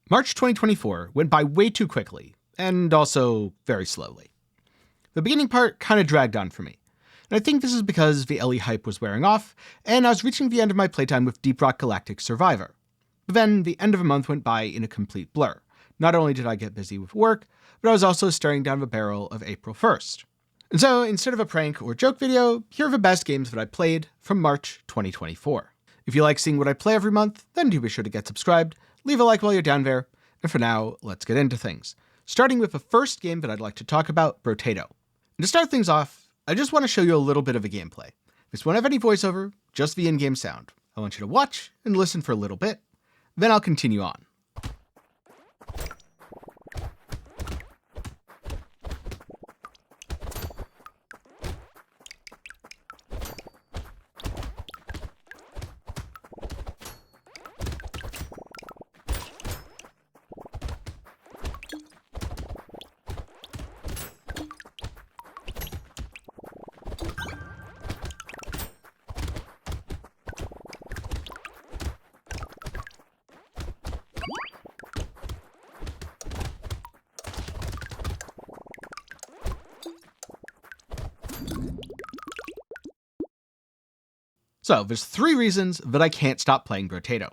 March 2024 went by way too quickly, and also very slowly. The beginning part kind of dragged on for me, and I think this is because the LE hype was wearing off, and I was reaching the end of my playtime with Deep Rock Galactic Survivor. But then the end of a month went by in a complete blur. Not only did I get busy with work, but I was also staring down the barrel of April 1st. And so, instead of a prank or joke video, here are the best games that I played from March 2024. If you like seeing what I play every month, then do be sure to get subscribed, leave a like while you're down there, and for now, let's get into things. Starting with the first game that I'd like to talk about, Brotato. And to start things off, I just want to show you a little bit of a gameplay. This won't have any voiceover, just the in-game sound. I want you to watch and listen for a little bit, then I'll continue on. So, there's 3 reasons that I can't stop playing Brotato.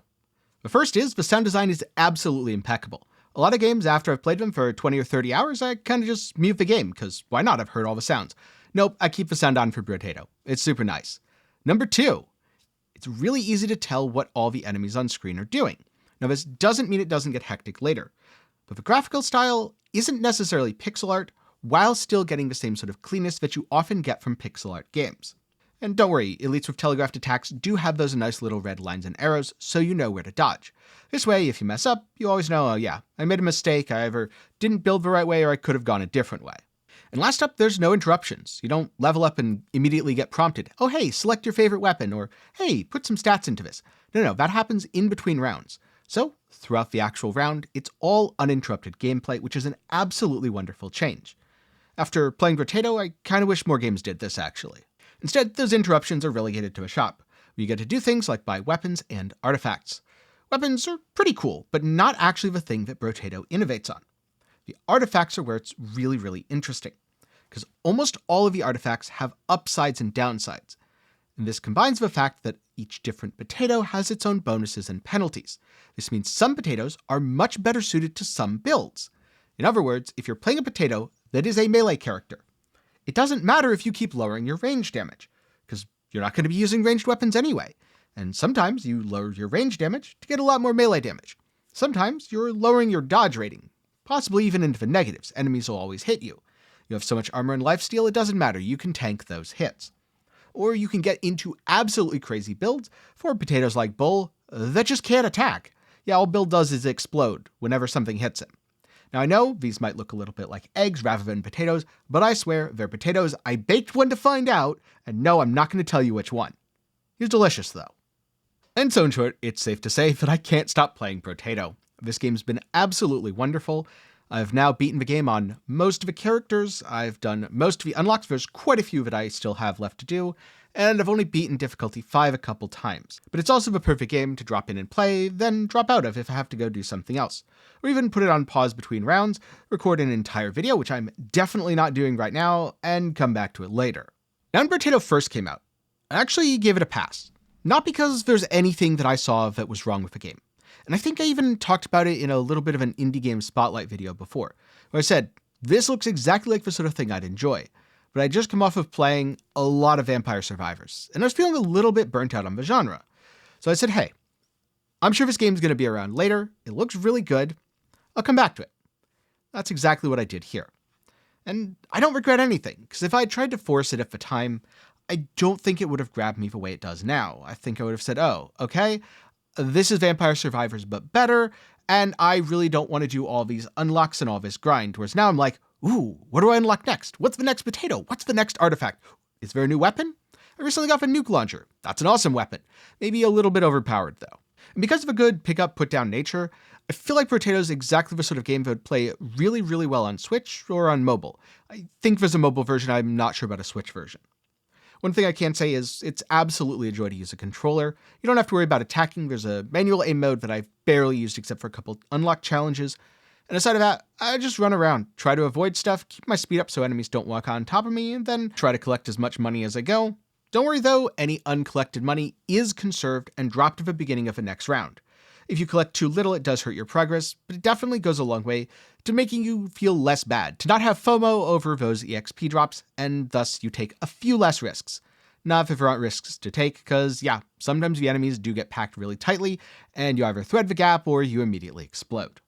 The first is the sound design is absolutely impeccable. A lot of games, after I've played them for 20 or 30 hours, I kind of just mute the game, because why not? I've heard all the sounds. Nope, I keep the sound on for Brotato. It's super nice. Number 2, it's really easy to tell what all the enemies on screen are doing. Now, this doesn't mean it doesn't get hectic later, but the graphical style isn't necessarily pixel art, while still getting the same sort of cleanness that you often get from pixel art games. And don't worry, elites with telegraphed attacks do have those nice little red lines and arrows, so you know where to dodge. This way, if you mess up, you always know, oh yeah, I made a mistake, I either didn't build the right way or I could have gone a different way. And last up, there's no interruptions. You don't level up and immediately get prompted, oh hey, select your favorite weapon, or hey, put some stats into this. No, that happens in between rounds. So, throughout the actual round, it's all uninterrupted gameplay, which is an absolutely wonderful change. After playing Brotato, I kind of wish more games did this actually. Instead, those interruptions are relegated to a shop, where you get to do things like buy weapons and artifacts. Weapons are pretty cool, but not actually the thing that Brotato innovates on. The artifacts are where it's really interesting, because almost all of the artifacts have upsides and downsides. And this combines the fact that each different potato has its own bonuses and penalties. This means some potatoes are much better suited to some builds. In other words, if you're playing a potato that is a melee character, it doesn't matter if you keep lowering your range damage, because you're not going to be using ranged weapons anyway. And sometimes you lower your range damage to get a lot more melee damage. Sometimes you're lowering your dodge rating, possibly even into the negatives. Enemies will always hit you. You have so much armor and lifesteal, it doesn't matter. You can tank those hits. Or you can get into absolutely crazy builds for potatoes like Bull that just can't attack. Yeah, all Bull does is explode whenever something hits him. Now I know these might look a little bit like eggs rather than potatoes, but I swear they're potatoes. I baked one to find out, and no, I'm not going to tell you which one. He's delicious though. And so in short, it's safe to say that I can't stop playing Brotato. This game's been absolutely wonderful. I've now beaten the game on most of the characters, I've done most of the unlocks, there's quite a few that I still have left to do, and I've only beaten difficulty 5 a couple times. But it's also the perfect game to drop in and play, then drop out of if I have to go do something else. Or even put it on pause between rounds, record an entire video, which I'm definitely not doing right now, and come back to it later. Now when Brotato first came out, I actually gave it a pass. Not because there's anything that I saw that was wrong with the game. And I think I even talked about it in a little bit of an indie game spotlight video before, where I said, this looks exactly like the sort of thing I'd enjoy. But I'd just come off of playing a lot of Vampire Survivors, and I was feeling a little bit burnt out on the genre. So I said, hey, I'm sure this game's going to be around later, it looks really good, I'll come back to it. That's exactly what I did here. And I don't regret anything, because if I had tried to force it at the time, I don't think it would have grabbed me the way it does now. I think I would have said, oh, okay, this is Vampire Survivors but better, and I really don't want to do all these unlocks and all this grind, whereas now I'm like, ooh, what do I unlock next? What's the next potato? What's the next artifact? Is there a new weapon? I recently got a nuke launcher. That's an awesome weapon. Maybe a little bit overpowered though. And because of a good pick up, put down nature, I feel like Brotato is exactly the sort of game that would play really well on Switch or on mobile. I think there's a mobile version, I'm not sure about a Switch version. One thing I can say is it's absolutely a joy to use a controller. You don't have to worry about attacking. There's a manual aim mode that I've barely used except for a couple unlock challenges. And aside of that, I just run around, try to avoid stuff, keep my speed up so enemies don't walk on top of me, and then try to collect as much money as I go. Don't worry though, any uncollected money is conserved and dropped at the beginning of the next round. If you collect too little, it does hurt your progress, but it definitely goes a long way to making you feel less bad, to not have FOMO over those EXP drops, and thus you take a few less risks. Not if there aren't risks to take, because yeah, sometimes the enemies do get packed really tightly, and you either thread the gap or you immediately explode.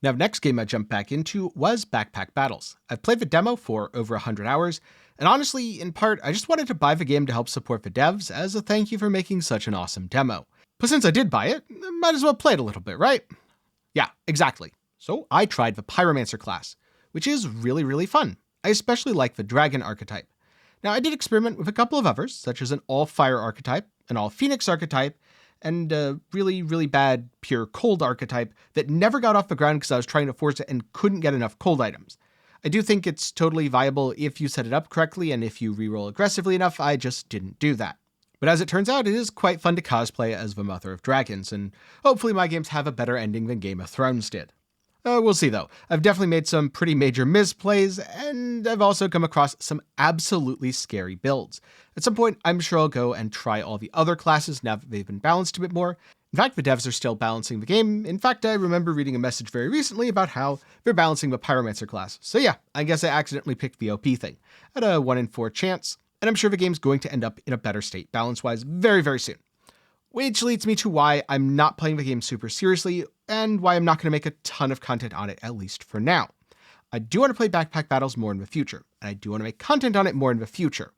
Now, the next game I jumped back into was Backpack Battles. I've played the demo for over 100 hours, and honestly, in part, I just wanted to buy the game to help support the devs as a thank you for making such an awesome demo. But since I did buy it, I might as well play it a little bit, right? Yeah, exactly. So I tried the Pyromancer class, which is really, really fun. I especially like the Dragon archetype. Now, I did experiment with a couple of others, such as an all-Fire archetype, an all-Phoenix archetype, and a really, really bad pure cold archetype that never got off the ground because I was trying to force it and couldn't get enough cold items. I do think it's totally viable if you set it up correctly and if you reroll aggressively enough. I just didn't do that. But as it turns out, it is quite fun to cosplay as the Mother of Dragons, and hopefully my games have a better ending than Game of Thrones did. We'll see though. I've definitely made some pretty major misplays, and I've also come across some absolutely scary builds. At some point, I'm sure I'll go and try all the other classes now that they've been balanced a bit more. In fact, the devs are still balancing the game. In fact, I remember reading a message very recently about how they're balancing the Pyromancer class. So yeah, I guess I accidentally picked the OP thing at a 1 in 4 chance, and I'm sure the game's going to end up in a better state balance-wise very, very soon. Which leads me to why I'm not playing the game super seriously, and why I'm not going to make a ton of content on it, at least for now. I do want to play Backpack Battles more in the future, and I do want to make content on it more in the future.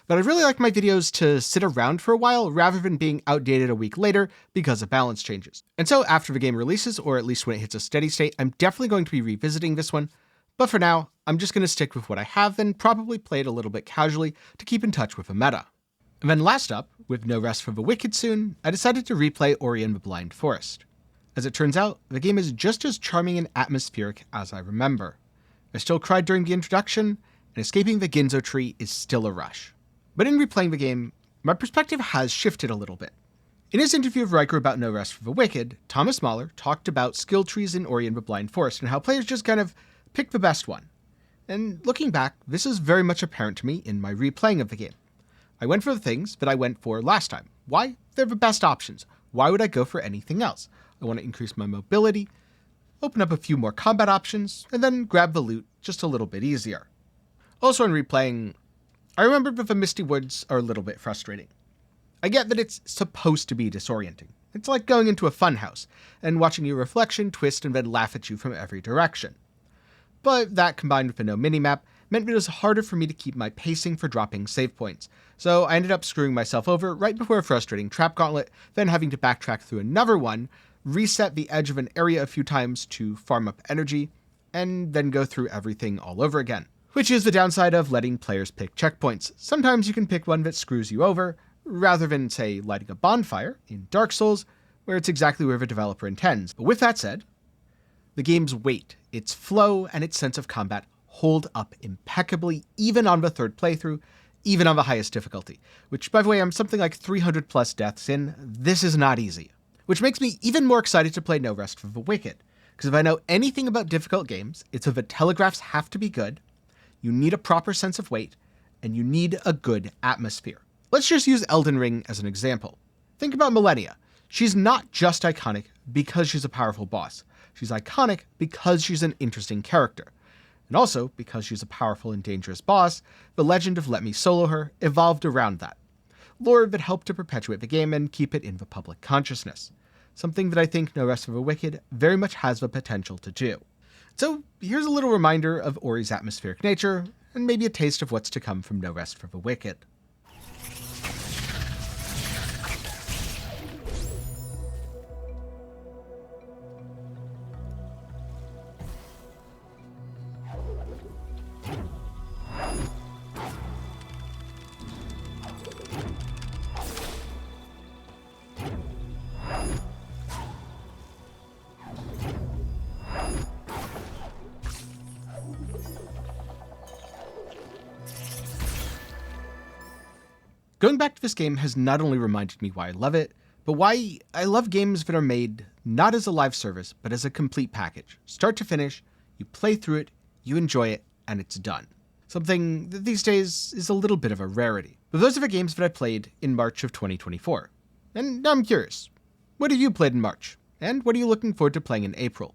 But I'd really like my videos to sit around for a while rather than being outdated a week later because of balance changes. And so after the game releases, or at least when it hits a steady state, I'm definitely going to be revisiting this one. But for now, I'm just going to stick with what I have and probably play it a little bit casually to keep in touch with the meta. And then last up, with no rest for the wicked soon, I decided to replay Ori and the Blind Forest. As it turns out, the game is just as charming and atmospheric as I remember. I still cried during the introduction, and escaping the Ginzo tree is still a rush. But in replaying the game, my perspective has shifted a little bit. In his interview with Riker about No Rest for the Wicked, Thomas Mahler talked about skill trees in Ori and the Blind Forest and how players just kind of pick the best one. And looking back, this is very much apparent to me in my replaying of the game. I went for the things that I went for last time. Why? They're the best options. Why would I go for anything else? I want to increase my mobility, open up a few more combat options, and then grab the loot just a little bit easier. Also in replaying, I remembered that the Misty Woods are a little bit frustrating. I get that it's supposed to be disorienting. It's like going into a funhouse and watching your reflection twist and then laugh at you from every direction. But that combined with the no minimap meant it was harder for me to keep my pacing for dropping save points, so I ended up screwing myself over right before a frustrating trap gauntlet, then having to backtrack through another one, reset the edge of an area a few times to farm up energy, and then go through everything all over again. Which is the downside of letting players pick checkpoints. Sometimes you can pick one that screws you over, rather than, say, lighting a bonfire in Dark Souls, where it's exactly where the developer intends. But with that said, the game's weight, its flow, and its sense of combat hold up impeccably, even on the third playthrough, even on the highest difficulty. Which, by the way, I'm something like 300 plus deaths in. This is not easy. Which makes me even more excited to play No Rest for the Wicked. Because if I know anything about difficult games, it's that the telegraphs have to be good, you need a proper sense of weight, and you need a good atmosphere. Let's just use Elden Ring as an example. Think about Millennia. She's not just iconic because she's a powerful boss. She's iconic because she's an interesting character. And also, because she's a powerful and dangerous boss, the legend of Let Me Solo Her evolved around that. Lore that helped to perpetuate the game and keep it in the public consciousness. Something that I think No Rest for the Wicked very much has the potential to do. So here's a little reminder of Ori's atmospheric nature, and maybe a taste of what's to come from No Rest for the Wicked. Going back to this game has not only reminded me why I love it, but why I love games that are made not as a live service, but as a complete package. Start to finish, you play through it, you enjoy it, and it's done. Something that these days is a little bit of a rarity. But those are the games that I played in March of 2024. And now I'm curious, what have you played in March? And what are you looking forward to playing in April?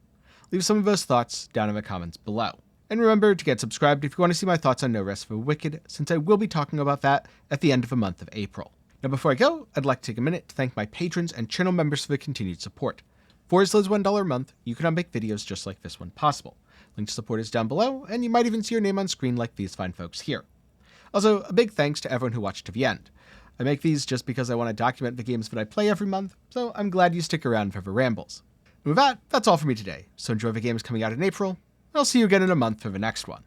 Leave some of those thoughts down in the comments below. And remember to get subscribed if you want to see my thoughts on No Rest for the Wicked, since I will be talking about that at the end of the month of April. Now before I go, I'd like to take a minute to thank my patrons and channel members for the continued support. For as low as $1 a month, you can now make videos just like this one possible. Link to support is down below, and you might even see your name on screen like these fine folks here. Also, a big thanks to everyone who watched to the end. I make these just because I want to document the games that I play every month, so I'm glad you stick around for the rambles. And with that, that's all for me today, so enjoy the games coming out in April. I'll see you again in a month for the next one.